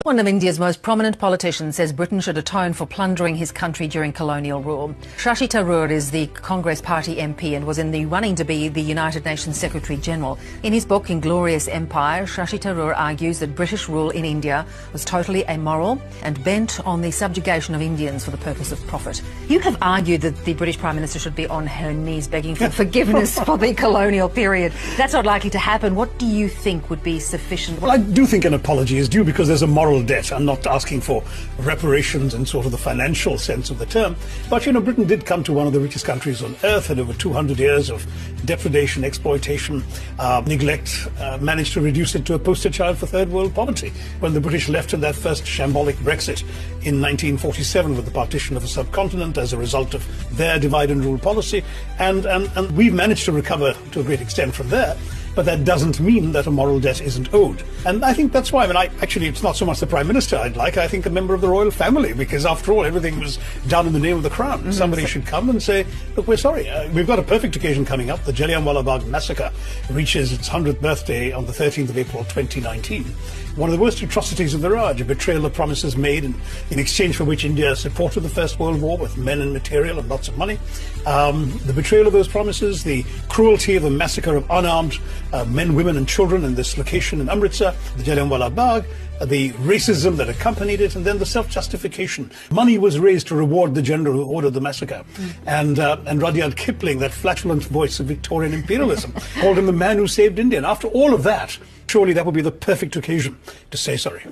One of India's most prominent politicians says Britain should atone for plundering his country during colonial rule. Shashi Tharoor is the Congress Party MP and was in the running to be the United Nations Secretary General. In his book Inglorious Empire, Shashi Tharoor argues that British rule in India was totally amoral and bent on the subjugation of Indians for the purpose of profit. You have argued that the British Prime Minister should be on her knees begging for forgiveness for the colonial period. That's not likely to happen. What do you think would be sufficient? Well, I do think an apology is due because there's a moral debt. I'm not asking for reparations in sort of the financial sense of the term. But, you know, Britain did come to one of the richest countries on earth, had over 200 years of depredation, exploitation, neglect, managed to reduce it to a poster child for third world poverty. When the British left in that first shambolic Brexit in 1947 with the partition of the subcontinent as a result of their divide and rule policy. And we've managed to recover to a great extent from there. But that doesn't mean that a moral debt isn't owed. And I think that's why, actually, it's not so much the Prime Minister I'd like, I think a member of the royal family, because after all, everything was done in the name of the Crown. Mm-hmm. Somebody should come and say, look, we're sorry. We've got a perfect occasion coming up. The Jallianwala Bagh massacre reaches its 100th birthday on the 13th of April, 2019. One of the worst atrocities of the Raj, a betrayal of promises made in exchange for which India supported the First World War with men and material and lots of money. The betrayal of those promises, the cruelty of the massacre of unarmed men, women and children in this location in Amritsar, the Jallianwala Bagh, the racism that accompanied it, and then the self-justification. Money was raised to reward the general who ordered the massacre. And Rudyard Kipling, that flatulent voice of Victorian imperialism, called him the man who saved India. And after all of that, surely that would be the perfect occasion to say sorry.